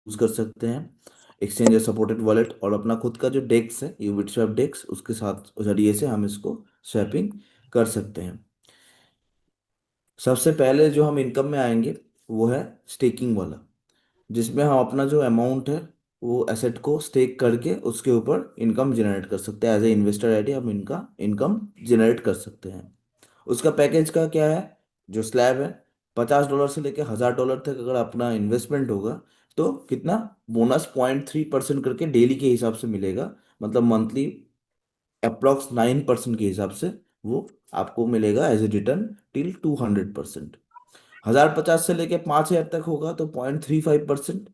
Use कर सकते हैं, एक्सचेंज सपोर्टेड वॉलेट, और अपना खुद का जो डेक्स है यूबिट स्वैप डेक्स, उसके साथ जरिए से हम इसको स्वैपिंग कर सकते हैं। सबसे पहले जो हम इनकम में आएंगे वो है स्टेकिंग वाला, जिसमें हम अपना जो अमाउंट है वो एसेट को स्टेक करके उसके ऊपर इनकम जनरेट कर सकते हैं। एज ए इन्वेस्टर आईडी हम इनका इनकम जनरेट कर सकते हैं। उसका पैकेज का क्या है, जो स्लैब है, $50 से लेकर $1000 तक अगर अपना इन्वेस्टमेंट होगा तो कितना बोनस 0.3% करके डेली के हिसाब से मिलेगा, मतलब मंथली अप्रोक्स 9% के हिसाब से वो आपको मिलेगा एज ए रिटर्न टिल 200%। 1050 से लेके 5000 तक होगा तो 0.35%,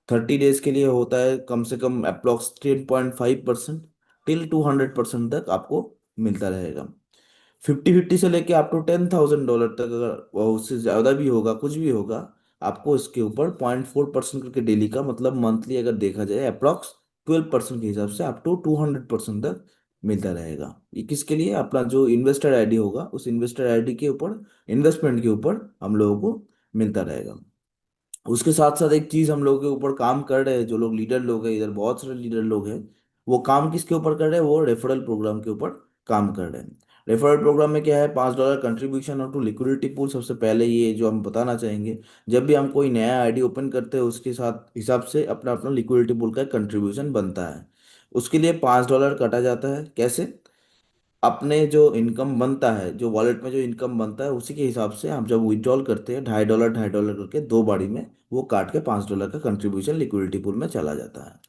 30 डेज के लिए होता है कम से कम अप्रोक्स 10.5%, टिल 200% तक आपको मिलता रहेगा। 50-50 से लेके आप टू $10,000 तक, अगर वो उससे ज़्यादा भी होगा कुछ भी होगा, आपको इसके ऊपर 0.4% करके डेली का, मतलब मंथली अगर देखा जाए अप्रॉक्स 12% के हिसाब से आप टू 200% तक मिलता रहेगा। ये किसके लिए, अपना जो इन्वेस्टर आईडी होगा उस इन्वेस्टर आईडी के ऊपर, इन्वेस्टमेंट के ऊपर हम लोगों को मिलता रहेगा। उसके साथ साथ एक चीज हम लोग के ऊपर काम कर रहे हैं, जो लोग लीडर लोग हैं, इधर बहुत सारे लीडर लोग हैं, वो काम किसके ऊपर कर रहे हैं, वो रेफरल प्रोग्राम के ऊपर काम कर रहे हैं। रेफरल प्रोग्राम में क्या है, $5 कंट्रीब्यूशन और टू लिक्विडिटी पूल। सबसे पहले ये जो हम बताना चाहेंगे, जब भी हम कोई नया आईडी ओपन करते हैं उसके साथ हिसाब से अपना अपना लिक्विडिटी पूल का कंट्रीब्यूशन बनता है। उसके लिए $5 कटा जाता है। कैसे, अपने जो इनकम बनता है, जो वॉलेट में जो इनकम बनता है उसी के हिसाब से हम जब विड्रॉल करते हैं, $2.5 करके दो बारी में वो काट के $5 का कंट्रीब्यूशन लिक्विडिटी पूल में चला जाता है।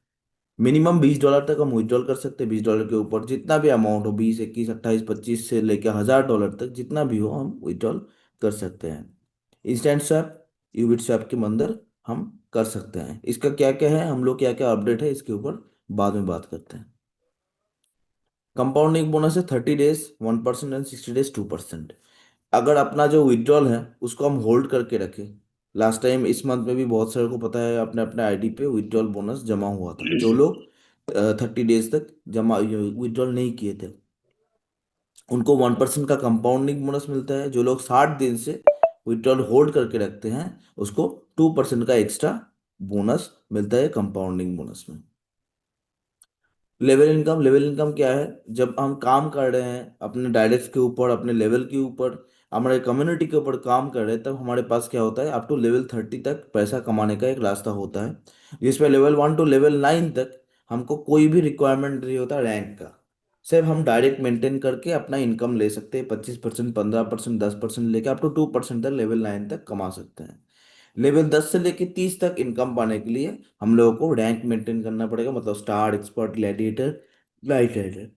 मिनिमम $20 तक हम विड्रॉल कर सकते हैं। $20 के ऊपर जितना भी अमाउंट हो, 20, 21, 28, 25 से लेकर $1000 तक जितना भी हो हम विड्रॉल कर सकते हैं। इंस्टेंट स्वैप, यूबिट स्वैप के अंदर हम कर सकते हैं। इसका क्या क्या है, हम लोग क्या क्या अपडेट है इसके ऊपर बाद में बात करते हैं। कंपाउंडिंग बोनस है 30 डेज 1% एंड 60 डेज 2%। अगर अपना जो विड्रॉल है उसको हम होल्ड करके रखें, लास्ट टाइम इस मंथ में भी बहुत सारे को पता है अपने अपने आईडी पे विड्रॉल बोनस जमा हुआ था। जो लोग 30 डेज तक जमा विड्रॉल नहीं किए थे उनको 1% का कंपाउंडिंग बोनस मिलता है। जो लोग 60 दिन से विड्रॉल होल्ड करके रखते हैं उसको 2% का एक्स्ट्रा बोनस मिलता है कंपाउंडिंग बोनस में। लेवल इनकम, लेवल इनकम क्या है, जब हम काम कर रहे हैं अपने डायरेक्ट के ऊपर, अपने लेवल के ऊपर, हमारे कम्युनिटी के ऊपर काम कर रहे हैं, तब हमारे पास क्या होता है, अप टू लेवल 30 तक पैसा कमाने का एक रास्ता होता है, जिसमें लेवल 1 टू लेवल 9 तक हमको कोई भी रिक्वायरमेंट नहीं होता रैंक का। सिर्फ हम डायरेक्ट मेंटेन करके अपना इनकम ले सकते हैं, 25%, 15%, 10% लेके अप टू 2% तक लेवल 9 तक कमा सकते हैं। लेवल 10 से लेके 30 तक इनकम पाने के लिए हम लोगों को रैंक मेंटेन करना पड़ेगा, मतलब star, expert, gladiator, light rider.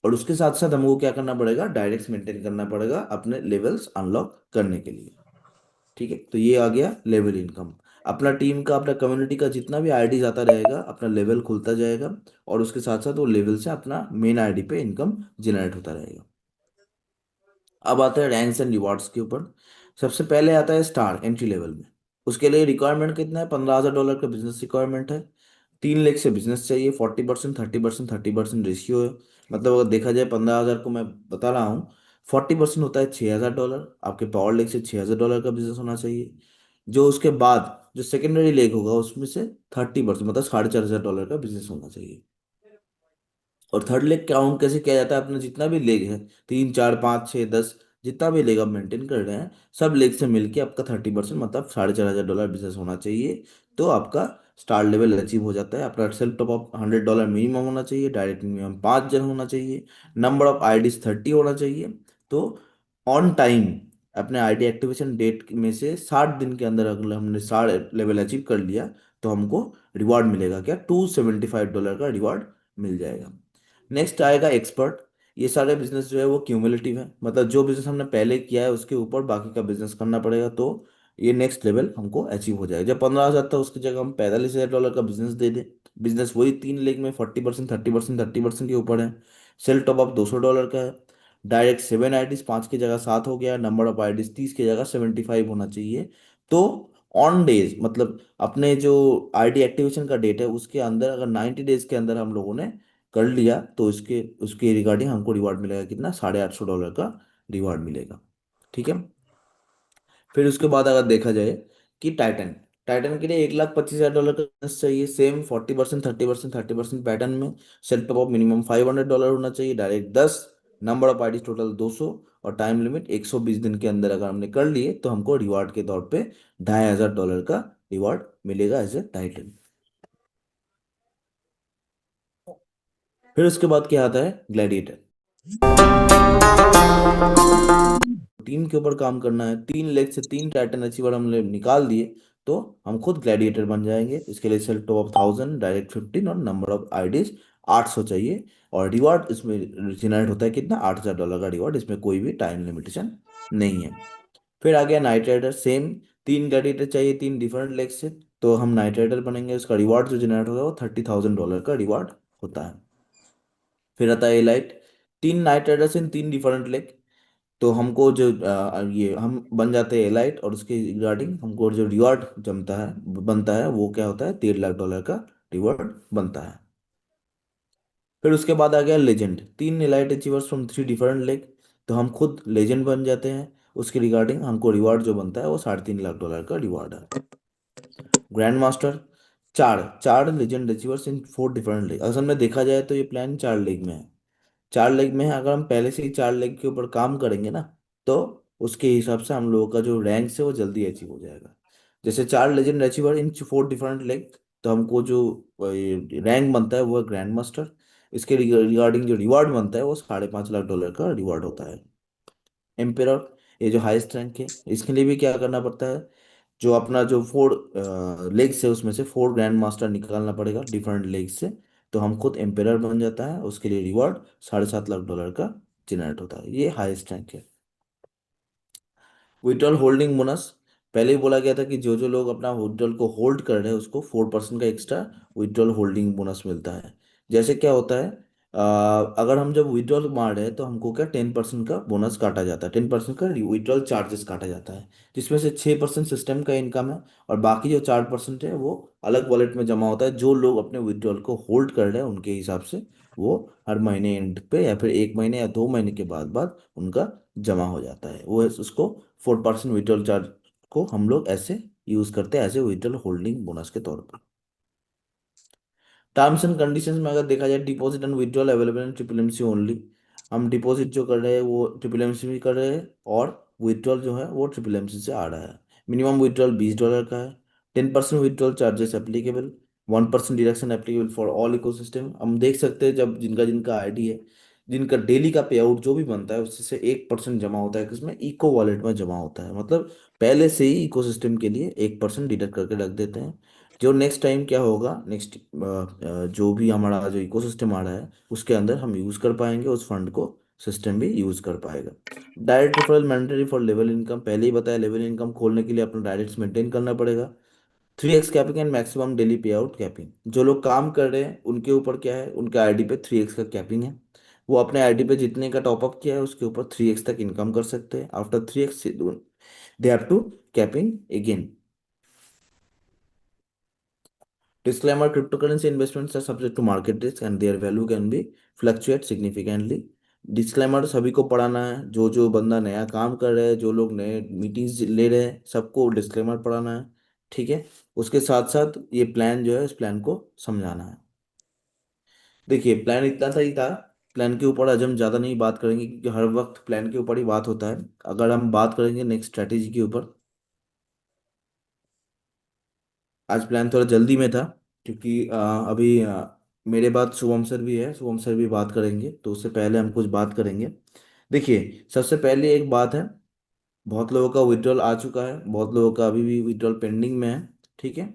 और उसके साथ साथ हमको क्या करना पड़ेगा, डायरेक्ट मेंटेन करना पड़ेगा अपने लेवल्स अनलॉक करने के लिए। ठीक है, तो ये आ गया लेवल इनकम। अपना टीम का, अपना कम्युनिटी का जितना भी आईडी जाता रहेगा अपना लेवल खुलता जाएगा, और उसके साथ साथ वो लेवल से अपना मेन आईडी पे इनकम जनरेट होता रहेगा। अब आता है रैंक्स एंड रिवॉर्ड्स के ऊपर। सबसे पहले आता है स्टार एंट्री लेवल में। उसके लिए रिक्वायरमेंट कितना है, $15,000 का बिजनेस रिक्वायरमेंट है। 3 लाख से बिजनेस चाहिए, 40%, 30%, 30% रेशियो है। मतलब अगर देखा जाए 15,000 को मैं बता रहा हूँ, 40% होता है $6,000। आपके पावर लेग से $6,000 का बिजनेस होना चाहिए। जो उसके बाद जो सेकेंडरी लेग होगा उसमें से 30%, मतलब $4,500 का बिजनेस होना चाहिए। और थर्ड लेग काउंट कैसे किया जाता है, अपना जितना भी लेग है, 3, 4, 5, 6, 10, जितना भी लेग आप मेंटेन कर रहे हैं, सब लेग से मिलके आपका 30%, मतलब $4,500 बिजनेस होना चाहिए। तो आपका स्टार लेवल अचीव हो जाता है। अपना सेल्फ टॉप अप $100 मिनिमम होना चाहिए, डायरेक्ट मिनिमम 5 जन होना चाहिए, नंबर ऑफ आईडीज 30 होना चाहिए। तो ऑन टाइम अपने आईडी एक्टिवेशन डेट में से 60 दिन के अंदर अगर हमने 60 लेवल अचीव कर लिया तो हमको रिवॉर्ड मिलेगा, क्या, $275 का रिवॉर्ड मिल जाएगा। नेक्स्ट आएगा एक्सपर्ट। ये सारे बिजनेस जो है वो क्यूमुलेटिव है, मतलब जो बिजनेस हमने पहले किया है उसके ऊपर बाकी का बिजनेस करना पड़ेगा, तो ये नेक्स्ट लेवल हमको अचीव हो जाएगा। जब 15,000 था उसकी जगह हम $45,000 का बिजनेस दे दें, बिजनेस वही 3 लेग में 40%, 30%, 30% के ऊपर है। सेल टॉप अप $200 का है। डायरेक्ट 7 आईडीज 5 की जगह 7 हो गया, नंबर ऑफ आईडीज 30 की जगह 75 होना चाहिए। तो ऑन डेज, मतलब अपने जो आईडी एक्टिवेशन का डेट है उसके अंदर अगर 90 डेज के अंदर हम लोगों ने कर लिया तो इसके उसके रिगार्डिंग हमको रिवार्ड मिलेगा, कितना, $850 का रिवार्ड मिलेगा। ठीक है। फिर उसके बाद अगर देखा जाए कि टाइटन, टाइटन के लिए 1,25,000 डॉलर का बिजनेस चाहिए, सेम 40%, 30%, 30% पैटर्न में। सेट टॉप ऑफ मिनिमम $500 होना चाहिए, direct 10, number of ID total 200, और टाइम लिमिट 120 दिन के अंदर अगर हमने कर लिए तो हमको रिवार्ड के तौर पे $2,500 का रिवार्ड मिलेगा एज ए टाइटन। फिर उसके बाद क्या आता है, ग्लैडिएटर। टीम के ऊपर काम करना है, 3 लेग से 3 टाइटन अचीवर हमने निकाल दिए तो हम खुद ग्लैडिएटर बन जाएंगे। इसके लिए सेल टॉप ऑफ 1000, डायरेक्ट 15, और नंबर ऑफ आईडीज 800 चाहिए। और रिवार्ड इसमें जनरेट होता है कितना, $8,000 का रिवार्ड, इसमें कोई भी टाइम लिमिटेशन नहीं है। फिर आ गया नाइट राइडर, सेम 3 ग्लैडिएटर चाहिए 3 डिफरेंट लेग से, तो हम नाइट राइडर बनेंगे। उसका रिवार्ड जो जनरेट होगा वो $30,000 का रिवार्ड होता है। फिर आता है एलाइट, 3 नाइट राइडर्स इन 3 डिफरेंट लेग, तो हमको जो ये हम बन जाते हैं एलाइट, और उसके रिगार्डिंग हमको जो रिवार्ड जमता है बनता है वो क्या होता है, $1,300,000 का रिवार्ड बनता है। फिर उसके बाद आ गया legend, 3 elite achievers from 3 different leg, तो हम खुद लेजेंड बन जाते हैं। उसके रिगार्डिंग हमको रिवार्ड जो बनता है वो $3.5 लाख का रिवार्ड है। ग्रैंड मास्टर, चार चार लेजेंड अचीवर्स इन 4 डिफरेंट लेग। असल में देखा जाए तो ये प्लान 4 लेग में है। 4 लेग में है, अगर हम पहले से ही 4 लेग के ऊपर काम करेंगे ना, तो उसके हिसाब से हम लोगों का जो रैंक है वो जल्दी अचीव हो जाएगा। जैसे 4 लेजेंड अचीवर इन 4 डिफरेंट लेग, तो हमको जो रैंक बनता है वो है ग्रैंड मास्टर। इसके रिगार्डिंग जो रिवार्ड बनता है वो $5.5 लाख का रिवार्ड होता है। एम्पेरर, ये जो हाईएस्ट रैंक है, इसके लिए भी क्या करना पड़ता है, जो अपना जो 4 लेग्स है उसमें से 4 ग्रैंड मास्टर निकालना पड़ेगा डिफरेंट लेग से, तो हम खुद एम्पेरर बन जाता है। उसके लिए रिवॉर्ड $7.5 लाख का जनरेट होता है। ये हाईएस्ट रैंक है। विड्रॉल होल्डिंग बोनस, पहले ही बोला गया था कि जो जो लोग अपना विड्रॉल को होल्ड कर रहे हैं उसको 4% का एक्स्ट्रा विड्रॉल होल्डिंग बोनस मिलता है। जैसे क्या होता है, अगर हम जब विड्रॉल मार रहे हैं तो हमको क्या 10% का बोनस काटा जाता है, 10% का विड्रॉल चार्जेस काटा जाता है, जिसमें से 6% सिस्टम का इनकम है, और बाकी जो 4% है वो अलग वॉलेट में जमा होता है। जो लोग अपने विड्रॉल को होल्ड कर रहे हैं उनके हिसाब से वो हर महीने एंड पे या फिर 1 महीने या 2 महीने के बाद बाद उनका जमा हो जाता है। वो उसको 4% विड्रॉल चार्ज को हम लोग ऐसे यूज करते हैं as a withdrawal holding bonus के तौर पर। टर्म्स एंड कंडीशंस में अगर देखा जाए, deposit and withdrawal available in triple MC only. हम डिपॉजिट जो कर रहे हैं वो ट्रिपल एमसी में कर रहे हैं, और विड्रॉल जो है वो ट्रिपल एमसी से आ रहा है। मिनिमम विड्रॉल $20 का है। 10% withdrawal charges applicable, 1% deduction applicable for all ecosystem. हम देख सकते हैं जब जिनका जिनका आईडी है, जिनका डेली का पे आउट जो भी बनता है उससे से 1% जमा होता है, किसमें, इको वॉलेट में जमा होता है। मतलब पहले से ही इकोसिस्टम के लिए 1% डिडक्ट करके रख देते हैं। जो नेक्स्ट टाइम क्या होगा, नेक्स्ट जो भी हमारा जो इकोसिस्टम आ रहा है उसके अंदर हम यूज़ कर पाएंगे उस फंड को, सिस्टम भी यूज़ कर पाएगा। Direct referral mandatory for level income, पहले ही बताया लेवल इनकम खोलने के लिए अपना डायरेक्ट मेंटेन करना पड़ेगा। 3x capping and maximum daily पे आउट कैपिंग, जो लोग काम कर रहे हैं उनके ऊपर क्या है, उनके आईडी पे 3x का कैपिंग है। वो अपने आईडी पे जितने का टॉपअप किया है उसके ऊपर 3x तक इनकम कर सकते हैं। After 3x they have to capping again. Disclaimer, cryptocurrency investments are subject to market risk and their value can be fluctuate significantly. Disclaimer सभी को पढ़ाना है, जो जो बंदा नया काम कर रहा है, जो लोग नए मीटिंग्स ले रहे हैं, सबको डिस्क्लेमर पढ़ाना है। ठीक है, उसके साथ साथ ये प्लान जो है इस प्लान को समझाना है। देखिए प्लान इतना सा ही था। प्लान के ऊपर आज हम ज़्यादा नहीं बात करेंगे क्योंकि हर वक्त प्लान के ऊपर ही बात होता है। अगर हम बात करेंगे नेक्स्ट स्ट्रैटेजी के ऊपर, आज प्लान थोड़ा जल्दी में था क्योंकि अभी मेरे बाद शुभम सर भी है, शुभम सर भी बात करेंगे, तो उससे पहले हम कुछ बात करेंगे। देखिए सबसे पहले एक बात है, बहुत लोगों का विड्रॉल आ चुका है, बहुत लोगों का अभी भी विड्रॉल पेंडिंग में है। ठीक है,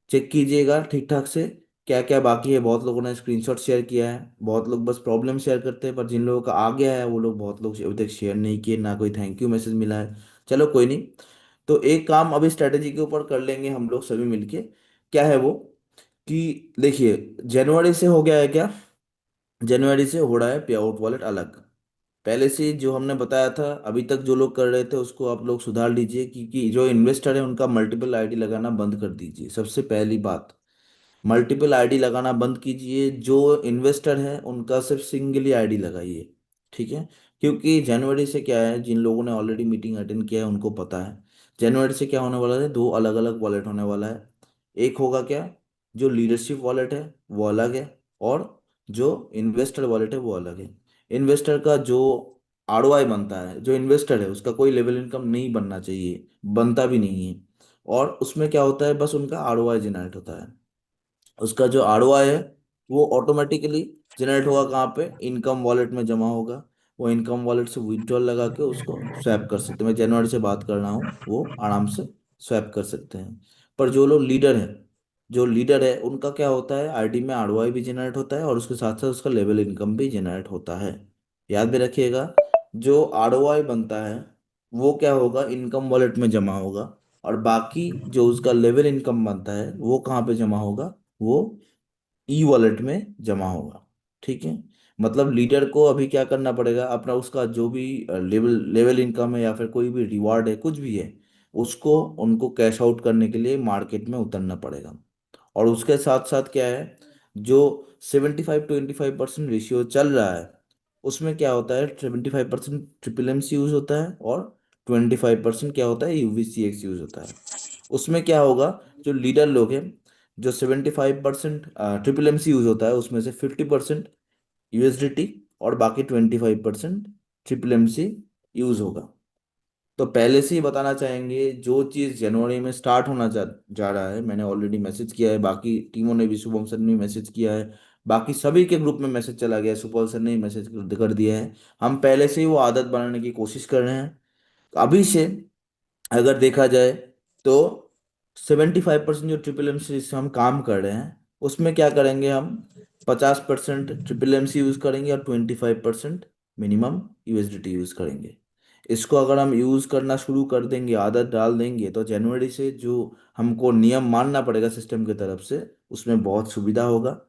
चेक कीजिएगा ठीक ठाक से क्या क्या बाकी है। बहुत लोगों ने स्क्रीनशॉट शेयर किया है, बहुत लोग बस प्रॉब्लम शेयर करते हैं, पर जिन लोगों का आ गया है वो लोग, बहुत लोग अभी तक शेयर नहीं किए, ना कोई थैंक यू मैसेज मिला है। चलो कोई नहीं, तो एक काम अभी स्ट्रेटेजी के ऊपर कर लेंगे हम लोग सभी मिलके। क्या है वो, कि देखिए जनवरी से हो गया है क्या, जनवरी से हो रहा है पे आउट वॉलेट अलग। पहले से जो हमने बताया था, अभी तक जो लोग कर रहे थे उसको आप लोग सुधार लीजिए, क्योंकि जो इन्वेस्टर है उनका मल्टीपल आईडी लगाना बंद कर दीजिए। सबसे पहली बात, मल्टीपल आईडी लगाना बंद कीजिए। जो इन्वेस्टर है उनका सिर्फ सिंगल ही आईडी लगाइए। ठीक है, क्योंकि जनवरी से क्या है, जिन लोगों ने ऑलरेडी मीटिंग अटेंड किया है उनको पता है, जनवरी से क्या होने वाला है, दो अलग अलग वॉलेट होने वाला है। एक होगा क्या, जो लीडरशिप वॉलेट है वो अलग है, और जो इन्वेस्टर वॉलेट है वो अलग है। इन्वेस्टर का जो आरओआई बनता है, जो इन्वेस्टर है उसका कोई लेवल इनकम नहीं बनना चाहिए, बनता भी नहीं है। और उसमें क्या होता है, बस उनका आरओआई जनरेट होता है। उसका जो आरओआई है वो ऑटोमेटिकली जनरेट होगा कहाँ पे, इनकम वॉलेट में जमा होगा। वो इनकम वॉलेट से विड्रॉल लगा के उसको स्वैप कर सकते हैं। मैं जनवरी से बात कर रहा हूँ, वो आराम से स्वैप कर सकते हैं। पर जो लोग लीडर हैं, जो लीडर है उनका क्या होता है, आरडी में आरओआई भी जनरेट होता है और उसके साथ साथ उसका लेवल इनकम भी जनरेट होता है। याद भी रखिएगा, जो आरओआई बनता है वो क्या होगा, इनकम वॉलेट में जमा होगा। और बाकी जो उसका लेवल इनकम बनता है वो कहाँ पे जमा होगा, वो ई वॉलेट में जमा होगा। ठीक है, मतलब लीडर को अभी क्या करना पड़ेगा, अपना उसका जो भी लेवल लेवल इनकम है या फिर कोई भी रिवार्ड है कुछ भी है, उसको उनको कैश आउट करने के लिए मार्केट में उतरना पड़ेगा। और उसके साथ साथ क्या है, जो 75-25% रेशियो चल रहा है उसमें क्या होता है, 75% ट्रिपल एम सी यूज होता है और 25% क्या होता है, यूवीसी एक्स यूज होता है। उसमें क्या होगा, जो लीडर लोग हैं, जो 75% ट्रिपल एम सी यूज होता है उसमें से 50% यूएसडीटी और बाकी 25% ट्रिपल एम सी यूज होगा। तो पहले से ही बताना चाहेंगे, जो चीज़ जनवरी में स्टार्ट होना जा रहा है, मैंने ऑलरेडी मैसेज किया है, बाकी टीमों ने भी, शुभम सर ने भी मैसेज किया है, बाकी सभी के ग्रुप में मैसेज चला गया है, सुपॉल सर ने भी मैसेज कर दिया है। हम पहले से ही वो आदत बनाने की कोशिश कर रहे हैं। अभी से अगर देखा जाए तो 75% जो ट्रिपल एम सी से हम काम कर रहे हैं उसमें क्या करेंगे हम, 50% ट्रिपल एम सी यूज़ करेंगे और 25% मिनिमम यूएसडीटी यूज़ करेंगे। इसको अगर हम यूज़ करना शुरू कर देंगे, आदत डाल देंगे, तो जनवरी से जो हमको नियम मानना पड़ेगा सिस्टम की तरफ से, उसमें बहुत सुविधा होगा।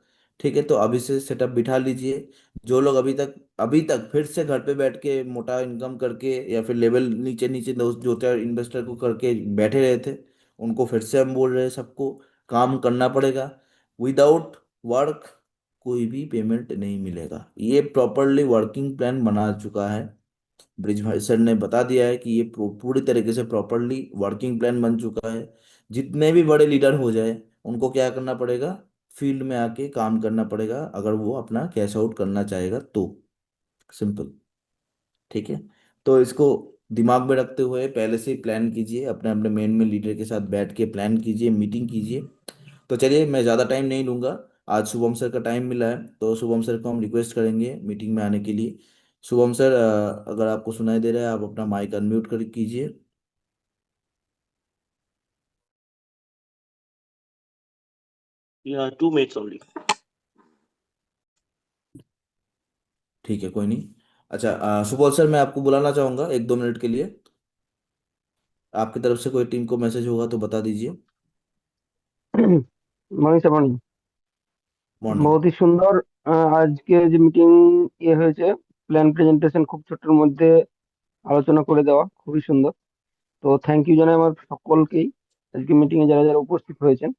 ठीक है, तो अभी से सेटअप बिठा लीजिए। जो लोग अभी तक फिर से घर पे बैठ के मोटा इनकम करके या फिर लेवल नीचे नीचे दो चार इन्वेस्टर को करके बैठे रहे थे, उनको फिर से हम बोल रहे हैं सबको काम करना पड़ेगा। विदाउट वर्क कोई भी पेमेंट नहीं मिलेगा, ये प्रॉपरली वर्किंग प्लान बना चुका है। ब्रिज भाई सर ने बता दिया है कि ये पूरी तरीके से प्रॉपरली वर्किंग प्लान बन चुका है। जितने भी बड़े लीडर हो जाए उनको क्या करना पड़ेगा, फील्ड में आके काम करना पड़ेगा, अगर वो अपना कैश आउट करना चाहेगा तो। सिंपल। ठीक है, तो इसको दिमाग में रखते हुए पहले से ही प्लान कीजिए, अपने अपने मेन में लीडर के साथ बैठ के प्लान कीजिए, मीटिंग कीजिए। तो चलिए, मैं ज़्यादा टाइम नहीं लूँगा। आज शुभम सर का टाइम मिला है तो शुभम सर को हम रिक्वेस्ट करेंगे मीटिंग में आने के लिए। शुभम सर, अगर आपको सुनाई दे रहा है आप अपना माइक अनम्यूट कर कीजिए। Yeah, 2 minutes only. ठीक है, कोई नहीं। अच्छा, सुबोध सर, मैं आपको बुलाना चाहूँगा 1-2 मिनट के लिए। आपकी तरफ से कोई टीम को मैसेज होगा तो बता दीजिए। Morning sir, morning. मॉर्निंग। বহুত সুন্দর। আজকে যে মিটিং হয়েছে, প্ল্যান প্রেজেন্টেশন খুব ছোট্টর মধ্যে আলোচনা করে দেওয়া খুবই সুন্দর। তো থ্যাংক ইউ জানাই আমার সকলকেই, আজকে মিটিং এ যারা যারা উপস্থিত হয়েছেন।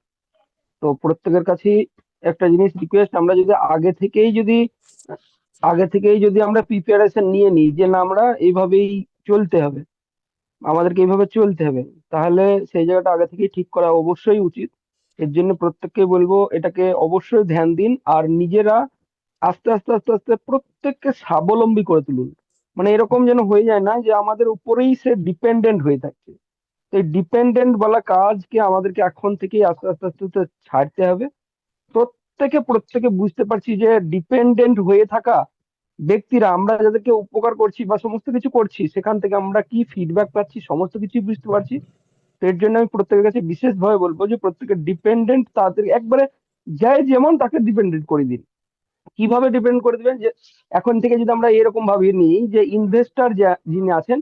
তো প্রত্যেকের কাছেই একটা জিনিস রিকোয়েস্ট, আমরা যদি আগে থেকেই যদি আমরা প্রিপারেশন নিয়ে নিই যে না আমরা এইভাবেই চলতে হবে, আমাদেরকে এইভাবে চলতে হবে, তাহলে সেই জায়গাটা আগে থেকেই ঠিক করা অবশ্যই উচিত। এর জন্য প্রত্যেককে বলবো এটাকে অবশ্যই ধ্যান দিন, আর নিজেরা আস্তে আস্তে আস্তে আস্তে প্রত্যেককে স্বাবলম্বী করে তুলুন। মানে এরকম যেন হয়ে যায় না যে আমাদের উপরেই সে ডিপেন্ডেন্ট হয়ে থাকছে। তো এই ডিপেন্ডেন্ট বলা কাজকে আমাদেরকে এখন থেকেই আস্তে আস্তে আস্তে আস্তে ছাড়তে হবে। প্রত্যেকে বুঝতে পারছি যে ডিপেন্ডেন্ট হয়ে থাকা ব্যক্তিরা, আমরা যাদেরকে উপকার করছি বা সমস্ত কিছু করছি, সেখান থেকে আমরা কি ফিডব্যাক পাচ্ছি সমস্ত কিছুই বুঝতে পারছি। তো এর জন্য আমি প্রত্যেকের কাছে বিশেষভাবে বলবো যে প্রত্যেকের ডিপেন্ডেন্ট তাদের একবারে যাই যেমন তাকে ডিপেন্ডেন্ট করে দিন। কিভাবে ডিপেন্ড করে দিবেন, যে এখন থেকে যদি আমরা এরকম ভাবে নিই যে ইনভেস্টর যিনি আছেন,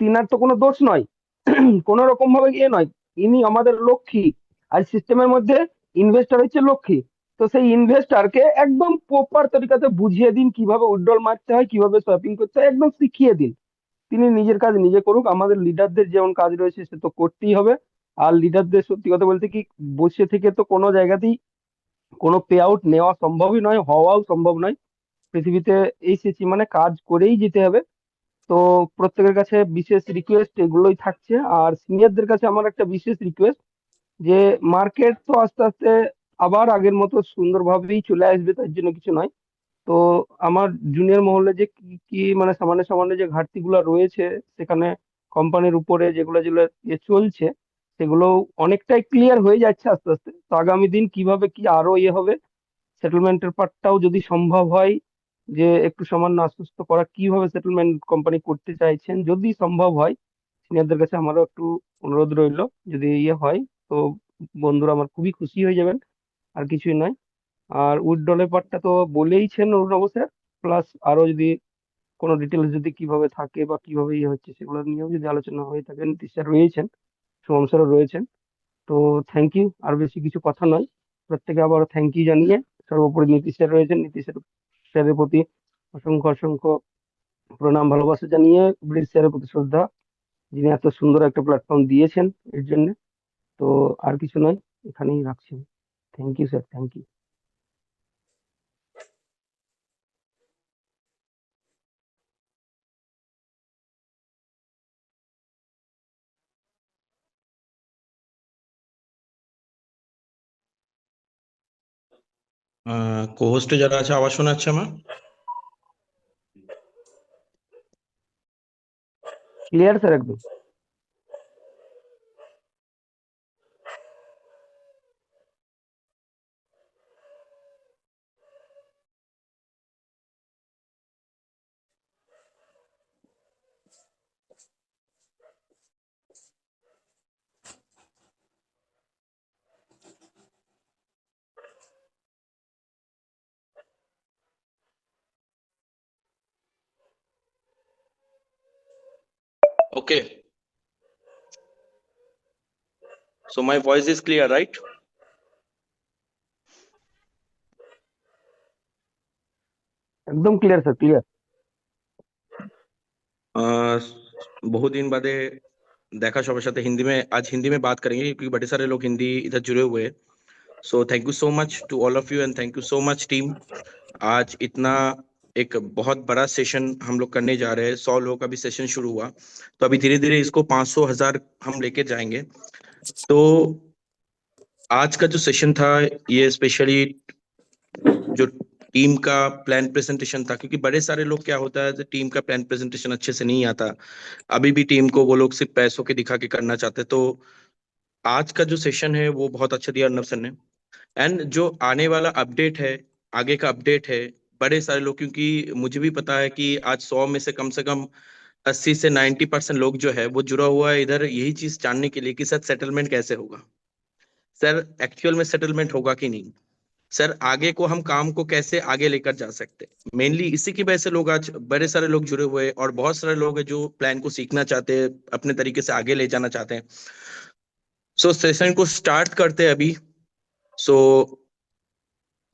তিনার তো কোনো দোষ নয়, কোনো রকম ভাবে নয়, ইনি আমাদের লক্ষ্মী। আর সিস্টেমের মধ্যে ইনভেস্টর হচ্ছে লক্ষ্মী। তো সেই ইনভেস্টরকে একদম প্রপার তরিকাতে বুঝিয়ে দিন কিভাবে উইথড্রল মারতে হয়, কিভাবে শপিং করতে হয়, একদম শিখিয়ে দিন। তিনি নিজের কাজ নিজে করুক, আমাদের লিডারদের যেমন কাজ রয়েছে সে তো করতেই হবে। আর লিডারদের সত্যি কথা বলতে কি, বসে থেকে তো কোনো জায়গাতেই কোনো পে আউট নেওয়া সম্ভবই নয়, হওয়াও সম্ভব নয়। পৃথিবীতে এসেছি মানে কাজ করেই যেতে হবে। তো প্রত্যেকের কাছে বিশেষ রিকোয়েস্ট এগুলোই থাকছে। আর সিনিয়রদের কাছে আমার একটা বিশেষ রিকোয়েস্ট, যে মার্কেট তো আস্তে আস্তে আবার আগের মতো সুন্দরভাবেই চলে আসবে, তার জন্য কিছু নয়। তো আমার জুনিয়র মহলে যে কি কি মানে সামান্য সামান্য যে ঘাটতিগুলো রয়েছে, সেখানে কোম্পানির উপরে যেগুলো যেগুলো চলছে, সেগুলো অনেকটাই ক্লিয়ার হয়ে যাচ্ছে আস্তে আস্তে। তো আগামী দিন কিভাবে কি আরো হবে, সেটেলমেন্টের পার্টটাও যদি সম্ভব হয়, যে একটু সামান্য আশ্বস্ত করা কিভাবে সেটেলমেন্ট কোম্পানি করতে চাইছেন, যদি সম্ভব হয়, সিনিয়রদের কাছে আমারও একটু অনুরোধ রইল। যদি হয়, তো বন্ধুরা আমার খুবই খুশি হয়ে যাবেন, আর কিছুই নয়। আর উইথড্রলের পার্টটা তো বলেইছেন অরুণাভ স্যার, প্লাস আরো যদি কোনো ডিটেলস যদি কিভাবে থাকে বা কিভাবে হচ্ছে সেগুলো নিয়েও যদি আলোচনা হয়ে থাকে, নীতিশ স্যার রয়েছেন, সোহম স্যারও রয়েছেন। তো থ্যাংক ইউ, আর বেশি কিছু কথা নয়। প্রত্যেকে আবার থ্যাংক ইউ জানিয়ে, সর্বোপরি নীতিশ স্যার রয়েছেন, নীতিশ স্যারের প্রতি অসংখ্য অসংখ্য প্রণাম ভালোবাসা জানিয়ে, ব্রিজ স্যারের প্রতি শ্রদ্ধা, যিনি এত সুন্দর একটা প্ল্যাটফর্ম দিয়েছেন এর জন্য। তো আর কিছু নয়, এখানেই রাখছি। Thank you sir, thank you. কোহোস্টে যারা আছে আওয়াজ শোনা যাচ্ছে আমার? ক্লিয়ার স্যার একদম। Okay, so my voice is clear, right? একদম ক্লিয়ার স্যার, ক্লিয়ার। बहुत दिन बादे देखा সবার সাথে हिंदी में, आज हिंदी में बात करेंगे क्योंकि बड़े सारे लोग हिंदी इधर जुड़े हुए हैं। So thank you so much to all of you and thank you so much team. आज इतना एक बहुत बड़ा सेशन हम लोग करने जा रहे हैं। 100 लोगों का भी सेशन शुरू हुआ, तो अभी धीरे धीरे इसको 500 1000 हम लेके जाएंगे। तो आज का जो सेशन था ये स्पेशली जो टीम का प्लान प्रेजेंटेशन था, क्योंकि बड़े सारे लोग क्या होता है टीम का प्लान प्रेजेंटेशन अच्छे से नहीं आता। अभी भी टीम को वो लोग सिर्फ पैसों के दिखा के करना चाहते। तो आज का जो सेशन है वो बहुत अच्छा दिया अर्नब सर ने। एंड जो आने वाला अपडेट है, आगे का अपडेट है, बड़े सारे लोग, क्योंकि मुझे भी पता है कि आज 100 में से कम 80 से 90% लोग जो है वो जुड़ा हुआ है इधर यही चीज जानने के लिए कि सर सेटलमेंट कैसे होगा, सर एक्चुअल में सेटलमेंट होगा कि नहीं, सर आगे को हम काम को कैसे आगे लेकर जा सकते हैं। मेनली इसी की वजह से लोग आज बड़े सारे लोग जुड़े हुए हैं और बहुत सारे लोग हैं जो प्लान को सीखना चाहते हैं, अपने तरीके से आगे ले जाना चाहते हैं। सो सेशन को स्टार्ट करते हैं अभी। So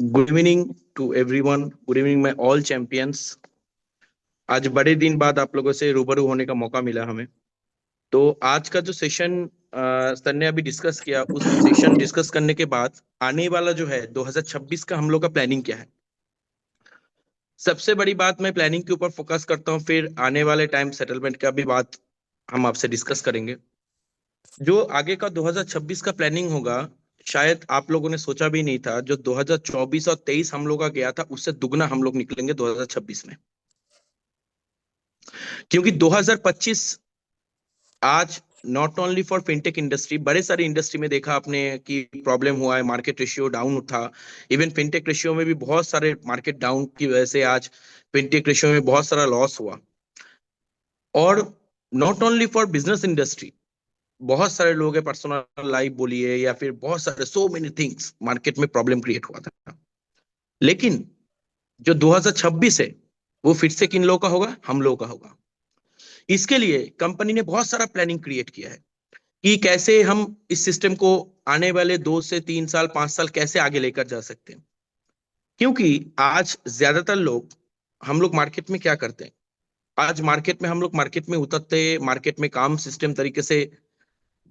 good evening to everyone, good evening my all champions. आज बड़े दिन बाद आप लोगों से रूबरू होने का मौका मिला हमें। तो आज का जो सेशन सर ने अभी डिस्कस किया, उस सेशन डिस्कस करने के बाद आने वाला जो है 2026 का हम लोग का प्लानिंग क्या है। सबसे बड़ी बात मैं प्लानिंग के ऊपर फोकस करता हूँ, फिर आने वाले टाइम सेटलमेंट का भी बात हम आपसे डिस्कस करेंगे। जो आगे का 2026 का प्लानिंग होगा, शायद आप लोगों ने सोचा भी नहीं था। जो 2024 और 23 हम लोग का गया था उससे दुगना हम लोग निकलेंगे 2026 में, क्योंकि 2025 आज not only for fintech industry, बड़े सारे इंडस्ट्री में देखा आपने कि प्रॉब्लम हुआ है, मार्केट रेशियो डाउन था। इवन फिनटेक रेशियो में भी बहुत सारे मार्केट डाउन की वजह से आज फिनटेक रेशियो में बहुत सारा लॉस हुआ। और not only for business industry, बहुत सारे लोग हैं, पर्सनल लाइफ बोलिए या फिर बहुत सारे सो मेनी थिंग्स मार्केट में प्रॉब्लम क्रिएट हुआ था। लेकिन जो 2026 है वो फिर से किन लोगों का होगा, हम लोगों का होगा। इसके लिए कंपनी ने बहुत सारा प्लानिंग क्रिएट किया है कि कैसे हम इस सिस्टम को आने वाले 2 से 3 साल 5 साल कैसे आगे लेकर जा सकते हैं। क्योंकि आज ज्यादातर लोग, हम लोग मार्केट में क्या करते हैं, आज मार्केट में हम लोग मार्केट में उतरते हैं, मार्केट में काम सिस्टम तरीके से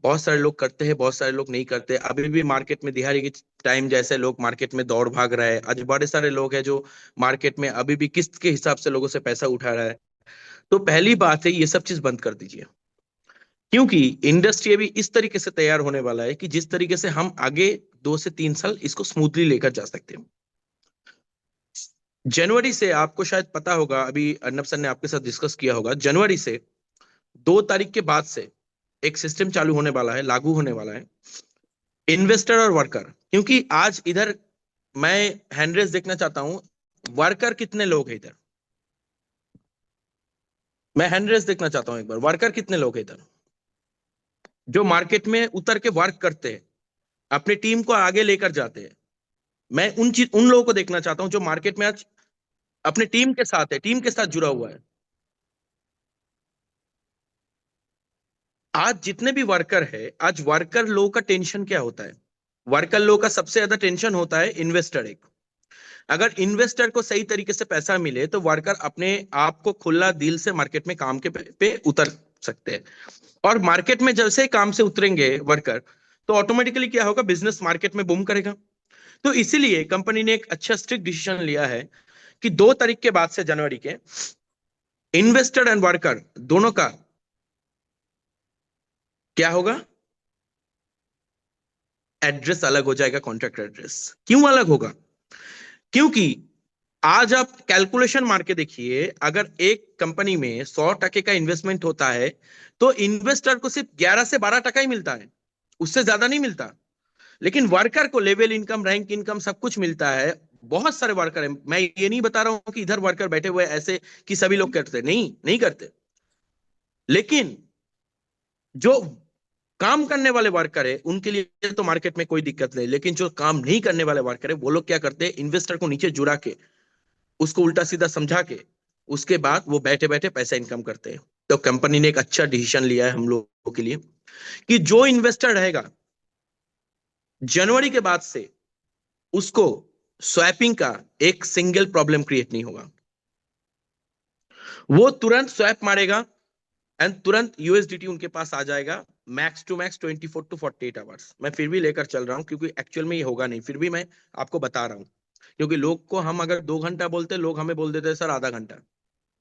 बहुत सारे लोग करते हैं, बहुत सारे लोग नहीं करते। अभी भी मार्केट में दिहाड़ी के टाइम जैसे लोग मार्केट में दौड़ भाग रहे हैं। आज बड़े सारे लोग हैं जो मार्केट में अभी भी किस्त के हिसाब से लोगों से पैसा उठा रहा है। तो पहली बात है ये सब चीज बंद कर दीजिए, क्योंकि इंडस्ट्री अभी इस तरीके से तैयार होने वाला है कि जिस तरीके से हम आगे 2 से 3 साल इसको स्मूथली लेकर जा सकते हैं। जनवरी से आपको शायद पता होगा, अभी अर्नब सर ने आपके साथ डिस्कस किया होगा, जनवरी से 2 तारीख के बाद से एक सिस्टम चालू होने वाला है, लागू होने वाला है, इन्वेस्टर और वर्कर। क्योंकि आज इधर मैं हैंड रेस देखना चाहता हूं, वर्कर कितने लोग हैं इधर, मैं हैंड रेस देखना चाहता हूं एक बार, वर्कर कितने लोग हैं इधर जो मार्केट में उतर के वर्क करते हैं, अपनी टीम को आगे लेकर जाते हैं। मैं उन लोगों को देखना चाहता हूं जो मार्केट में आज अपने टीम के साथ है, टीम के साथ जुड़ा हुआ है। आज जितने भी वर्कर है, आज वर्कर लोगों का टेंशन क्या होता है? वर्कर लोगों का सबसे ज्यादा टेंशन होता है इन्वेस्टर एक। अगर इन्वेस्टर को सही तरीके से पैसा मिले तो वर्कर अपने आप को खुला दिल से मार्केट में काम के पे उतर सकते हैं। और मार्केट में जैसे ही काम से उतरेंगे वर्कर, तो ऑटोमेटिकली क्या होगा, बिजनेस मार्केट में बूम करेगा। तो इसीलिए कंपनी ने एक अच्छा स्ट्रिक्ट डिसीजन लिया है कि 2 तारीख के बाद से, जनवरी के, इन्वेस्टर एंड वर्कर दोनों का क्या होगा, एड्रेस अलग हो जाएगा, कॉन्ट्रैक्ट एड्रेस। क्यों अलग होगा? क्योंकि आज आप कैलकुलेशन मार के देखिए, अगर एक कंपनी में 100% का इन्वेस्टमेंट होता है तो इन्वेस्टर को सिर्फ 11 से 12% ही मिलता है, उससे ज्यादा नहीं मिलता। लेकिन वर्कर को लेवल इनकम, रैंक इनकम सब कुछ मिलता है। बहुत सारे वर्कर हैं, मैं ये नहीं बता रहा हूं कि इधर वर्कर बैठे हुए ऐसे कि सभी लोग करते, नहीं नहीं करते, लेकिन जो काम करने वाले वर्कर है उनके लिए तो मार्केट में कोई दिक्कत नहीं। लेकिन जो काम नहीं करने वाले वर्कर है वो लोग क्या करते हैं, इन्वेस्टर को नीचे जुड़ा के, उसको उल्टा सीधा समझा के, उसके बाद वो बैठे बैठे पैसा इनकम करते हैं। तो कंपनी ने एक अच्छा डिसीजन लिया है हम लोगों के लिए कि जो इन्वेस्टर रहेगा जनवरी के बाद से, उसको स्वैपिंग का एक सिंगल प्रॉब्लम क्रिएट नहीं होगा। वो तुरंत स्वैप मारेगा एंड तुरंत यूएसडीटी उनके पास आ जाएगा, max to max 24 to 48 hours. मैं फिर भी लेकर चल रहा हूं क्योंकि एक्चुअल में ये होगा नहीं, फिर भी मैं आपको बता रहा हूं। क्योंकि लोग को हम अगर 2 घंटा बोलते, लोग हमें बोल देते हैं सर आधा घंटा।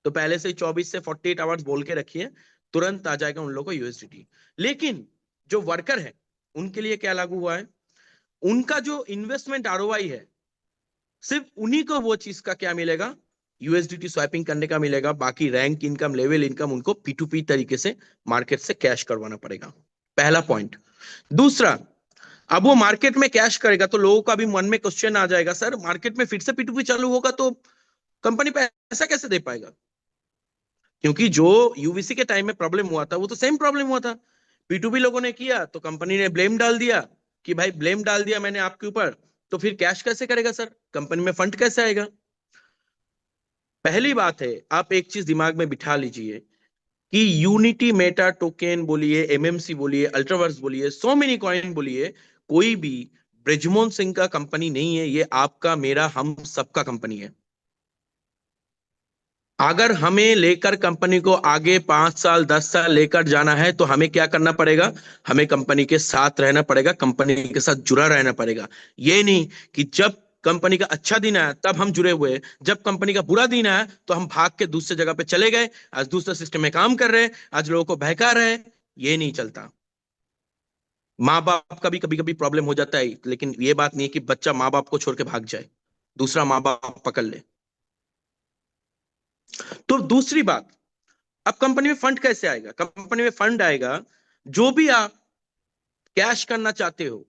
तो पहले से ही 24 से 48 आवर्स बोल के रखिए, तुरंत आ जाएगा उन लोगों को यूएसडीटी। लेकिन जो वर्कर है उनके लिए क्या लागू हुआ है, उनका जो इन्वेस्टमेंट आरओआई है, सिर्फ उन्हीं को वो चीज का क्या मिलेगा, यूएसडीटी स्वैपिंग करने का मिलेगा। बाकी रैंक इनकम, लेवल इनकम उनको P2P तरीके से मार्केट से कैश करवाना पड़ेगा। पहला पॉइंट। दूसरा, अब वो मार्केट में कैश करेगा तो लोगों का भी मन में क्वेश्चन आ जाएगा, सर मार्केट में फिर से P2P चालू होगा तो कंपनी पैसा कैसे दे पाएगा? क्योंकि जो यूवीसी के टाइम में प्रॉब्लम हुआ था वो तो सेम प्रॉब्लम हुआ था। P2P लोगों ने किया तो कंपनी ने ब्लेम डाल दिया कि भाई ब्लेम डाल दिया मैंने आपके ऊपर, तो फिर कैश कैसे करेगा सर, कंपनी में फंड कैसे आएगा? पहली बात है, आप एक चीज दिमाग में बिठा लीजिए कि यूनिटी मेटा टोकन बोलिए, एमएमसी बोलिए, अल्ट्रावर्स बोलिए, सो मेनी कॉइन बोलिए, कोई भी ब्रिजमोहन सिंह का कंपनी नहीं है। ये आपका, मेरा, हम सबका कंपनी है। अगर हमें लेकर कंपनी को आगे 5 साल 10 साल लेकर जाना है तो हमें क्या करना पड़ेगा, हमें कंपनी के साथ रहना पड़ेगा, कंपनी के साथ जुड़ा रहना पड़ेगा। ये नहीं कि जब कंपनी का अच्छा दिन आया तब हम जुड़े हुए, जब कंपनी का बुरा दिन आया तो हम भाग के दूसरे जगह पे चले गए, आज दूसरे सिस्टम में काम कर रहे हैं, आज लोगों को बहका रहे हैं। ये नहीं चलता। माँ बाप का भी कभी कभी प्रॉब्लम हो जाता है, लेकिन ये बात नहीं है कि बच्चा माँ बाप को छोड़ के भाग जाए, दूसरा माँ बाप पकड़ ले। तो दूसरी बात, अब कंपनी में फंड कैसे आएगा? कंपनी में फंड आएगा, जो भी आप कैश करना चाहते हो।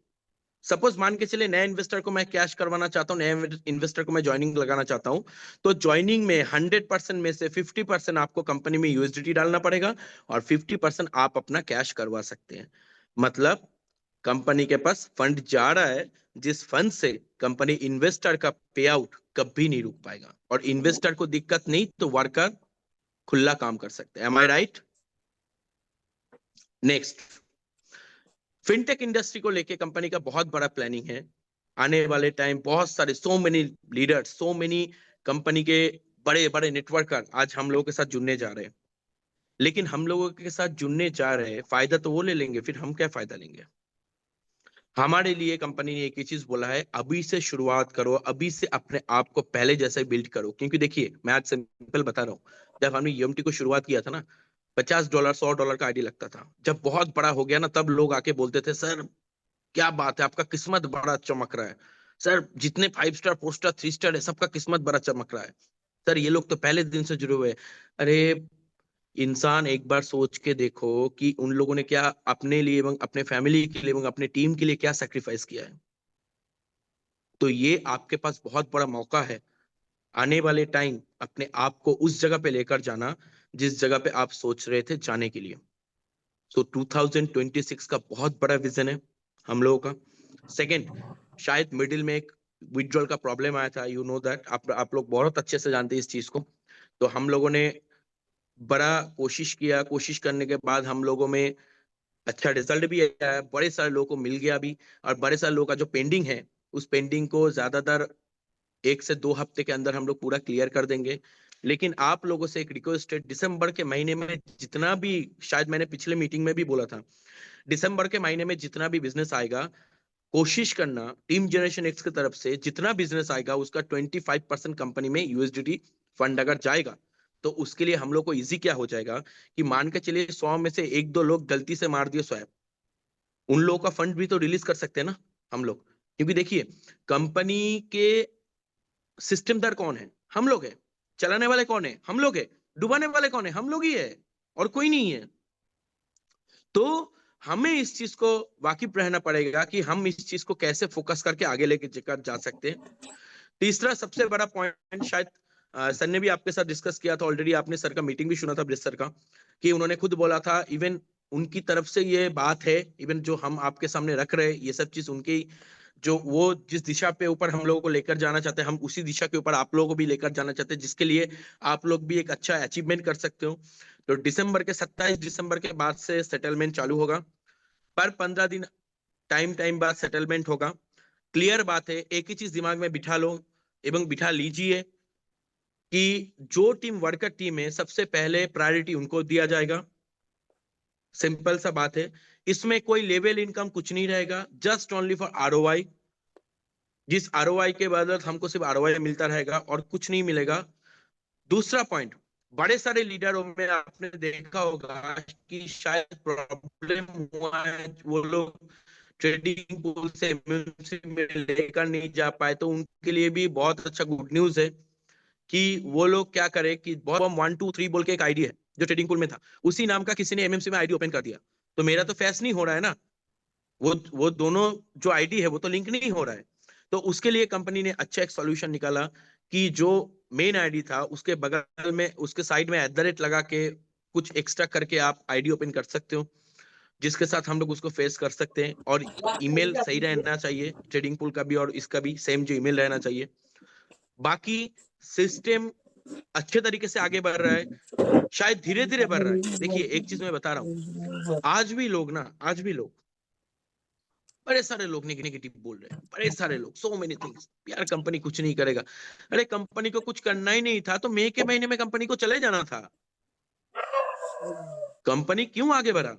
सपोज मान के चले नए इन्वेस्टर को मैं कैश करवाना चाहता हूं, नए इन्वेस्टर को मैं ज्वाइनिंग लगाना चाहता हूं, तो ज्वाइनिंग में 100% में से 50% आपको कंपनी में यूएसडीटी डालना पड़ेगा और 50% आप अपना कैश करवा सकते हैं। मतलब कंपनी के पास फंड जा रहा है, जिस फंड से कंपनी इन्वेस्टर का पे आउट कभी नहीं रुक पाएगा, और इन्वेस्टर को दिक्कत नहीं तो वर्कर खुला काम कर सकते हैं। एम आई राइट? नेक्स्ट, फिनटेक इंडस्ट्री को लेके कंपनी का बहुत बड़ा प्लानिंग है। आने वाले टाइम बहुत सारे, so many leaders, so many company के बड़े बड़े नेटवर्कर आज हम लोगों के साथ जुड़ने जा रहे हैं। लेकिन हम लोगों के साथ जुड़ने जा रहे हैं, फायदा तो वो ले लेंगे, फिर हम क्या फायदा लेंगे? हमारे लिए कंपनी ने एक ही चीज बोला है, अभी से शुरुआत करो, अभी से अपने आप को पहले जैसे बिल्ड करो। क्योंकि देखिए, मैं आज सिंपल बता रहा हूँ, जब हमने यूएमटी को शुरुआत किया था ना, $50 $100 का आईडी लगता था। जब बहुत बड़ा हो गया ना, तब लोग आके बोलते थे, सर क्या बात है, आपका किस्मत बड़ा चमक रहा है सर, जितने 5 स्टार 4 स्टार 3 स्टार है सबका किस्मत बड़ा चमक रहा है सर, ये लोग तो पहले दिन से जुड़े हुए हैं। अरे इंसान, एक बार सोच के देखो कि उन लोगों ने क्या अपने लिए एवं अपने फैमिली के लिए एवं अपने टीम के लिए क्या सेक्रीफाइस किया है। तो ये आपके पास बहुत बड़ा मौका है आने वाले टाइम अपने आप को उस जगह पे लेकर जाना जिस जगह पे आप सोच रहे थे जाने के लिए। सो 2026 का बहुत बड़ा विजन है हम लोगों का। सेकंड, शायद मिडिल में एक विड्रॉल का प्रॉब्लम आया था, यू नो दैट, आप लोग बहुत अच्छे से जानते हैं इस चीज को। तो हम लोगों ने बड़ा कोशिश किया, कोशिश करने के बाद हम लोगों में अच्छा रिजल्ट भी आया, बड़े सारे लोगों को मिल गया भी, और बड़े सारे लोगों का जो पेंडिंग है उस पेंडिंग को ज्यादातर 1 से 2 हफ्ते के अंदर हम लोग पूरा क्लियर कर देंगे। लेकिन आप लोगों से एक रिक्वेस्ट है, दिसंबर के महीने में जितना भी, शायद मैंने पिछले मीटिंग में भी बोला था, दिसंबर के महीने में जितना भी बिजनेस आएगा, कोशिश करना टीम जनरेशन एक्स की तरफ से जितना बिजनेस आएगा उसका 25% कंपनी में यूएसडीटी फंड अगर जाएगा, तो उसके लिए हम लोग को इजी क्या हो जाएगा कि मान के चलिए 100 में से 1-2 लोग गलती से मार दिए स्वैप, उन लोगों का फंड भी तो रिलीज कर सकते हैं ना हम लोग। क्योंकि देखिए, कंपनी के सिस्टमदार कौन है? हम लोग है। चलाने वाले कौन है? हम लोग है। डुबाने वाले कौन है? हम लोग ही है, और कोई नहीं है। तो हमें इस चीज को वाकिफ रहना पड़ेगा कि हम इस चीज को कैसे फोकस करके आगे लेके जा सकते हैं। तीसरा सबसे बड़ा पॉइंट, शायद सर ने भी आपके साथ डिस्कस किया था ऑलरेडी, आपने सर का मीटिंग भी सुना था ब्रिज सर का, कि उन्होंने खुद बोला था, इवन उनकी तरफ से ये बात है, इवन जो हम आपके सामने रख रहे हैं ये सब चीज उनकी, जो वो जिस दिशा पे ऊपर हम लोगों को लेकर जाना चाहते हैं, हम उसी दिशा के ऊपर आप लोगों को भी लेकर जाना चाहते हैं, जिसके लिए आप लोग भी एक अच्छा अचीवमेंट कर सकते हो। तो दिसंबर के 27 दिसंबर के बाद से सेटलमेंट चालू होगा, पर 15 दिन टाइम टाइम बाद सेटलमेंट होगा। क्लियर बात है, एक ही चीज दिमाग में बिठा लो एवं बिठा लीजिए कि जो टीम वर्कर टीम है सबसे पहले प्रायोरिटी उनको दिया जाएगा। सिंपल सा बात है, इसमें कोई लेवल इनकम कुछ नहीं रहेगा, जस्ट ओनली फॉर आरओआई। जिस आरओआई के बदले हमको सिर्फ आरओआई मिलता रहेगा और कुछ नहीं मिलेगा। दूसरा पॉइंट, बड़े सारे लीडरों में आपने देखा होगा कि शायद प्रॉब्लम हुआ है, वो लोग ट्रेडिंग पूल से एमएमसी में लेकर नहीं जा पाए, तो उनके लिए भी बहुत अच्छा गुड न्यूज है कि वो लोग क्या करें कि बहुत 1 2 3 बोल के एक आईडी है जो ट्रेडिंग पूल में था, उसी नाम का किसी ने एमएमसी में आईडी ओपन कर दिया। तो मेरा तो फेस नहीं हो रहा है ना, वो दोनों जो आईडी है वो तो लिंक नहीं हो रहा है। तो उसके लिए कंपनी ने अच्छा एक सॉल्यूशन निकाला कि जो मेन आईडी था उसके बगल में, उसके साइड में @ लगा के कुछ एक्स्ट्रा करके आप आईडी ओपन कर सकते हो, जिसके साथ हम लोग उसको फेस कर सकते हैं। और ईमेल सही रहना चाहिए, ट्रेडिंग पूल का भी और इसका भी सेम जो ईमेल रहना चाहिए। बाकी सिस्टम अच्छे तरीके से आगे बढ़ रहा है, शायद धीरे धीरे बढ़ रहा है। देखिए एक चीज मैं बता रहा हूँ, आज भी लोग बड़े सारे लोग नेगेटिव बोल रहे हैं, बड़े सारे लोग, सो मेनी थिंग्स, यार कंपनी कुछ नहीं करेगा। अरे कंपनी को कुछ करना ही नहीं था तो मई के महीने में कंपनी को चले जाना था। कंपनी क्यों आगे बढ़ा,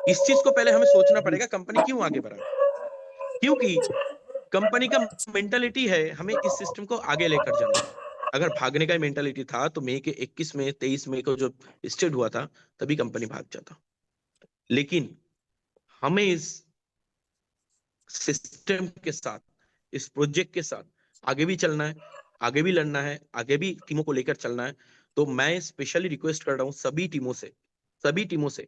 इस चीज को पहले हमें सोचना पड़ेगा, कंपनी क्यों आगे बढ़ा। क्योंकि कंपनी का मेंटालिटी है हमें इस सिस्टम को आगे लेकर जाना है। अगर भागने का मेंटालिटी था तो मई के 21 में 23 मई को जो स्टार्ट हुआ था तभी कंपनी भाग जाता। लेकिन हमें इस सिस्टम के साथ, इस प्रोजेक्ट के साथ आगे भी चलना है, आगे भी लड़ना है, आगे भी टीमों को लेकर चलना है। तो मैं स्पेशली रिक्वेस्ट कर रहा हूँ सभी टीमों से,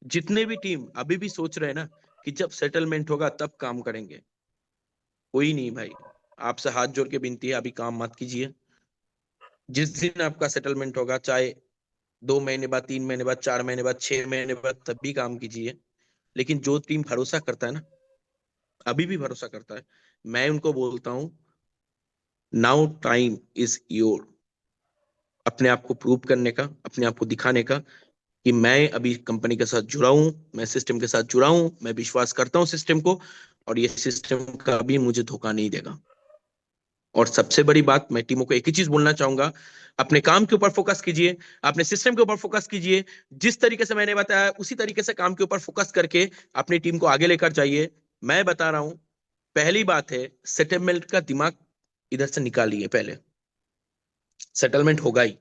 जितने भी टीम अभी भी सोच रहे हैं ना कि जब सेटलमेंट होगा तब काम करेंगे, कोई नहीं भाई, आपसे हाथ जोड़ के विनती है, अभी काम मत कीजिए। जिस दिन आपका सेटलमेंट होगा, चाहे 2 महीने बाद, 3 महीने बाद, 4 महीने बाद, 6 महीने बाद, तब भी काम कीजिए। लेकिन जो टीम भरोसा करता है ना, अभी भी भरोसा करता है, मैं उनको बोलता हूं, नाउ टाइम इज योर, अपने आप को प्रूव करने का, अपने आप को दिखाने का कि मैं अभी कंपनी के साथ जुड़ा हूं, मैं सिस्टम के साथ जुड़ा हूं, मैं विश्वास करता हूं सिस्टम को, और ये सिस्टम कभी मुझे धोखा नहीं देगा। और सबसे बड़ी बात, मैं टीमों को एक ही चीज बोलना चाहूंगा, अपने काम के ऊपर फोकस कीजिए, अपने सिस्टम के ऊपर फोकस कीजिए। जिस तरीके से मैंने बताया उसी तरीके से काम के ऊपर फोकस करके अपनी टीम को आगे लेकर जाइए। मैं बता रहा हूं, पहली बात है, सेटलमेंट का दिमाग इधर से निकालिए, पहले सेटलमेंट होगा ही,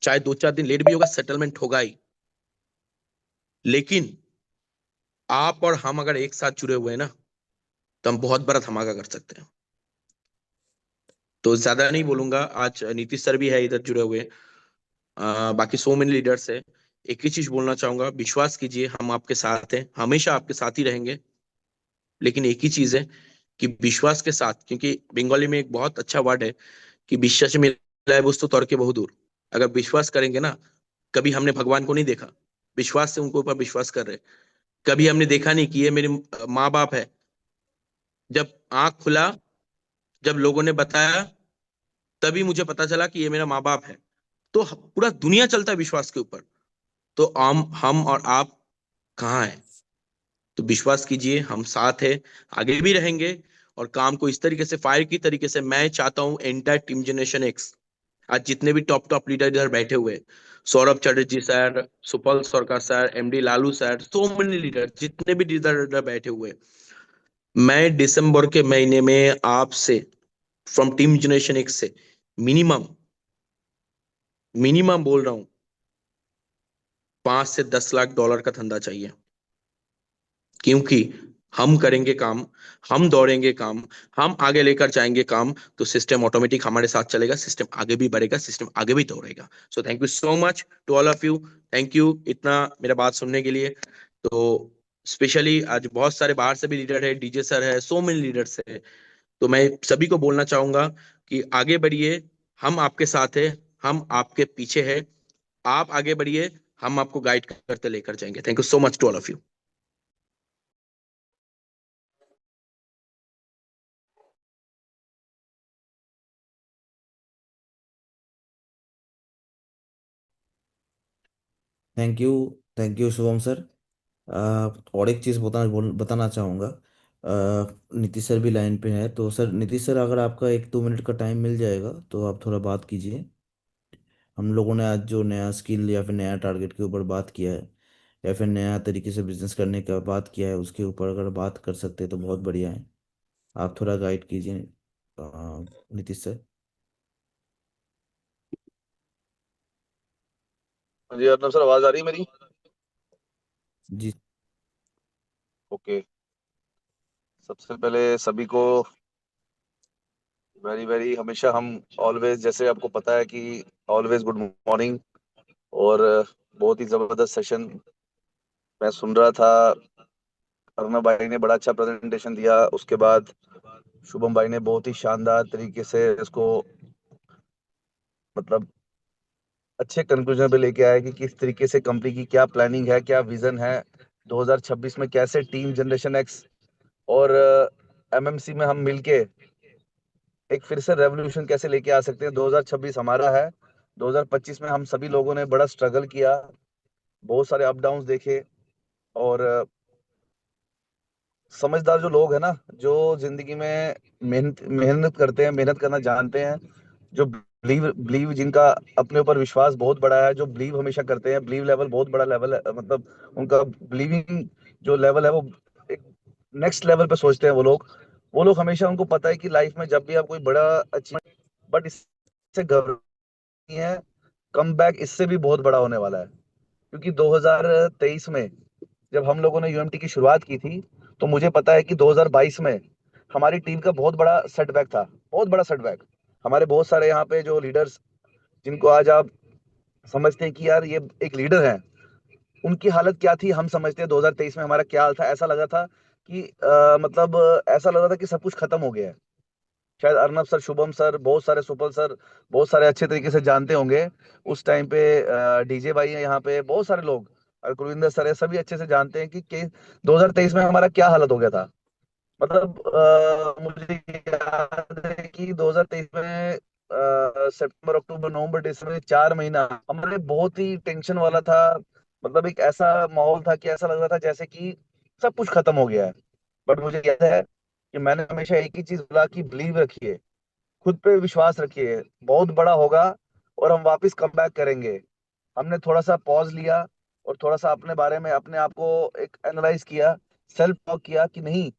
चाहे 2-4 दिन लेट भी होगा, सेटलमेंट होगा ही। लेकिन आप और हम अगर एक साथ जुड़े हुए हैं ना, तो हम बहुत बड़ा धमाका कर सकते हैं। तो ज्यादा नहीं बोलूंगा, आज नीतीश सर भी है इधर जुड़े हुए, बाकी सो मेनी लीडर्स है। एक ही चीज बोलना चाहूंगा, विश्वास कीजिए हम आपके साथ हैं, हमेशा आपके साथ ही रहेंगे। लेकिन एक ही चीज है कि विश्वास के साथ, क्योंकि बंगाली में एक बहुत अच्छा वर्ड है कि বিশ্বাসে मिला है वस्तु तर्के बहुदूर। अगर विश्वास करेंगे ना, कभी हमने भगवान को नहीं देखा, विश्वास से उनको ऊपर विश्वास कर रहे, कभी हमने देखा नहीं कि ये मेरे माँ बाप है, जब आंख खुला, जब लोगों ने बताया, तभी मुझे पता चला कि ये मेरा माँ बाप है। तो पूरा दुनिया चलता है विश्वास के ऊपर। तो हम और आप कहाँ हैं? तो विश्वास कीजिए हम साथ हैं, आगे भी रहेंगे। और काम को इस तरीके से, फायर की तरीके से मैं चाहता हूँ एंटायर टीम जनरेशन एक्स, आज जितने भी टॉप टॉप लीडर इधर बैठे हुए, सौरभ चटर्जी सर, सुपल सरकार sir, MD Lalu sir, so many leader, जितने भी लीडर इधर बैठे हुए, मैं दिसंबर के महीने में आपसे, फ्रॉम टीम जनरेशन एक्स से, मिनिमम मिनिमम बोल रहा हूँ, 5 से 10 लाख डॉलर का धंधा चाहिए। क्योंकि हम करेंगे काम, हम दौड़ेंगे काम, हम आगे लेकर जाएंगे काम, तो सिस्टम ऑटोमेटिक हमारे साथ चलेगा, सिस्टम आगे भी बढ़ेगा, सिस्टम आगे भी दौड़ेगा। So thank you so much to all of you. Thank you इतना मेरा बात सुनने के लिए। तो स्पेशली आज बहुत सारे बाहर से भी लीडर है, डीजे सर है, सो मेनी लीडर्स है। तो मैं सभी को बोलना चाहूंगा कि आगे बढ़िए, हम आपके साथ है, हम आपके पीछे है, आप आगे बढ़िए, हम आपको गाइड करते लेकर जाएंगे। Thank you so much to all of you. Thank you Shubham sir. और एक चीज़ बताना चाहूँगा। नीतीश सर भी लाइन पे है, तो सर नीतीश सर, अगर आपका 1-2 मिनट का टाइम मिल जाएगा तो आप थोड़ा बात कीजिए। हम लोगों ने आज जो नया स्किल या फिर नया टारगेट के ऊपर बात किया है, या फिर नया तरीके से बिजनेस करने का बात किया है, उसके ऊपर अगर बात कर सकते हैं तो बहुत बढ़िया है। आप थोड़ा गाइड कीजिए नीतीश सर। जी अर्नब सर, आवाज आ रही है मेरी? जी। ओके। सबसे पहले सभी को वेरी वेरी, हमेशा हम ऑलवेज, जैसे आपको पता है कि ऑलवेज गुड मॉर्निंग। और बहुत ही जबरदस्त सेशन मैं सुन रहा था। अर्नब भाई ने बड़ा अच्छा प्रेजेंटेशन दिया, उसके बाद शुभम भाई ने बहुत ही शानदार तरीके से इसको, मतलब अच्छे कंक्लूजन पे लेके आया कि किस तरीके से कंपनी की क्या प्लानिंग है, क्या विजन है 2026 में, कैसे टीम जनरेशन एक्स और एमएमसी में हम मिलके एक फिर से रेवोल्यूशन कैसे लेके आ सकते हैं। 2026 हमारा है, 2025 में हम सभी लोगों ने बड़ा स्ट्रगल किया, बहुत सारे अप डाउन्स देखे। और समझदार जो लोग हैं ना, जो जिंदगी में मेहनत मेहनत करते हैं, मेहनत करना जानते हैं, जो बिलीव बिलीव जिनका अपने ऊपर विश्वास बहुत बड़ा है, जो बिलीव हमेशा करते हैं, बिलीव लेवल बहुत बड़ा लेवल है, मतलब उनका बिलीविंग जो लेवल है वो एक नेक्स्ट लेवल पे सोचते हैं वो लोग हमेशा, उनको पता है कि लाइफ में जब भी आप कोई बड़ा अचीव, बट इससे घबराते नहीं है, कम बैक इससे भी बहुत बड़ा होने वाला है। क्योंकि 2023 में जब हम लोगों ने यूएमटी की शुरुआत की थी, तो मुझे पता है कि 2022 में हमारी टीम का बहुत बड़ा सेटबैक था, बहुत बड़ा सेटबैक। हमारे बहुत सारे यहाँ पे जो लीडर्स, जिनको आज आप समझते हैं कि यार ये एक लीडर है, उनकी हालत क्या थी हम समझते हैं। 2023 में हमारा क्या हाल था, ऐसा लगा था कि मतलब ऐसा लग रहा था कि सब कुछ खत्म हो गया है। शायद अर्नब सर, शुभम सर, बहुत सारे सुपल सर, बहुत सारे अच्छे तरीके से जानते होंगे उस टाइम पे। डीजे भाई हैं यहाँ पे, बहुत सारे लोग, और कुलविंदर सर है, सभी अच्छे से जानते हैं कि 2023 में हमारा क्या हालत हो गया था। मतलब मुझे याद है कि 2023 में सितंबर, अक्टूबर, नवंबर, दिसंबर, 4 महीना हमारे बहुत ही टेंशन वाला था। मतलब एक ऐसा माहौल था कि ऐसा लग रहा था जैसे कि सब कुछ खत्म हो गया है। बट मुझे याद है कि मैंने हमेशा एक ही चीज बोला कि बिलीव रखिए, खुद पे विश्वास रखिए, बहुत बड़ा होगा और हम वापस कम बैक करेंगे। हमने थोड़ा सा पॉज लिया और थोड़ा सा अपने बारे में अपने आप को एक एनालाइज किया, सेल्फ टॉक किया कि नहीं,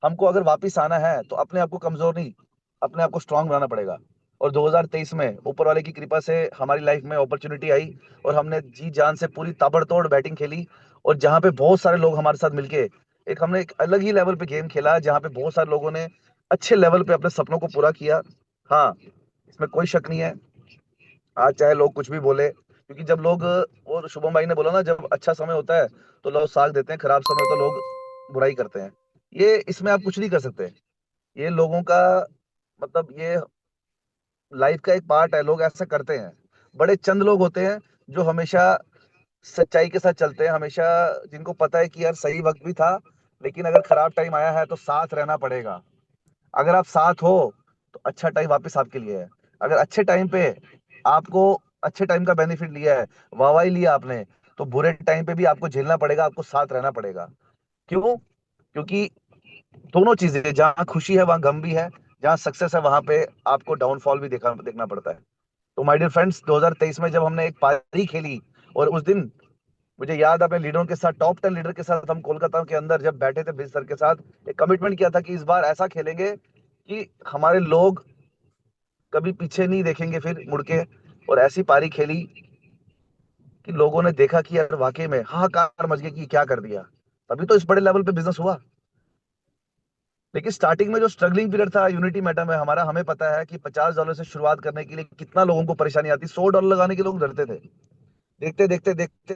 हमको अगर वापस आना है तो अपने आप को कमजोर नहीं, अपने आप को स्ट्रांग बनाना पड़ेगा। और 2023 में ऊपर वाले की कृपा से हमारी लाइफ में अपॉर्चुनिटी आई और हमने जी जान से पूरी ताबड़तोड़ बैटिंग खेली, और जहाँ पे बहुत सारे लोग हमारे साथ मिलके हमने एक अलग ही लेवल पे गेम खेला, जहाँ पे बहुत सारे लोगों ने अच्छे लेवल पे अपने सपनों को पूरा किया। हाँ, इसमें कोई शक नहीं है। आज चाहे लोग कुछ भी बोले, क्योंकि जब लोग, और शुभम भाई ने बोला ना, जब अच्छा समय होता है तो लोग साथ देते हैं, खराब समय होता है तो लोग बुराई करते हैं। ये इसमें आप कुछ नहीं कर सकते। ये लोगों का मतलब ये लाइफ का एक पार्ट है, लोग ऐसा करते हैं। बड़े चंद लोग होते हैं जो हमेशा सच्चाई के साथ चलते हैं, हमेशा जिनको पता है कि यार सही वक्त भी था, लेकिन अगर खराब टाइम आया है तो साथ रहना पड़ेगा। अगर आप साथ हो तो अच्छा टाइम वापस आपके लिए है। अगर अच्छे टाइम पे आपको अच्छे टाइम का बेनिफिट लिया है, वाहवाही लिया आपने, तो बुरे टाइम पे भी आपको झेलना पड़ेगा, आपको साथ रहना पड़ेगा। क्यों? क्योंकि दोनों चीजें, जहाँ खुशी है वहां गम भी है, जहाँ सक्सेस है वहां पे आपको डाउनफॉल भी देखना पड़ता है। तो माय डियर फ्रेंड्स, 2023 में जब हमने एक पारी खेली, और उस दिन मुझे याद है अपने लीडरों के साथ, टॉप 10 लीडर के साथ हम कोलकाता के अंदर जब बैठे थे ब्रिज सर के साथ, एक कमिटमेंट किया था कि इस बार ऐसा खेलेंगे कि हमारे लोग कभी पीछे नहीं देखेंगे फिर मुड़ के। और ऐसी पारी खेली कि लोगों ने देखा कि यार वाकई में हाहाकार मच गया कि क्या कर दिया। तभी तो इस बड़े लेवल पे बिजनेस हुआ। लेकिन स्टार्टिंग में जो स्ट्रगलिंग पीरियड था यूनिटी मेटा में हमारा, हमें पता है कि $50 से शुरुआत करने के लिए कितना लोगों को परेशानी आती, $100 लगाने के लोग डरते थे। देखते देखते देखते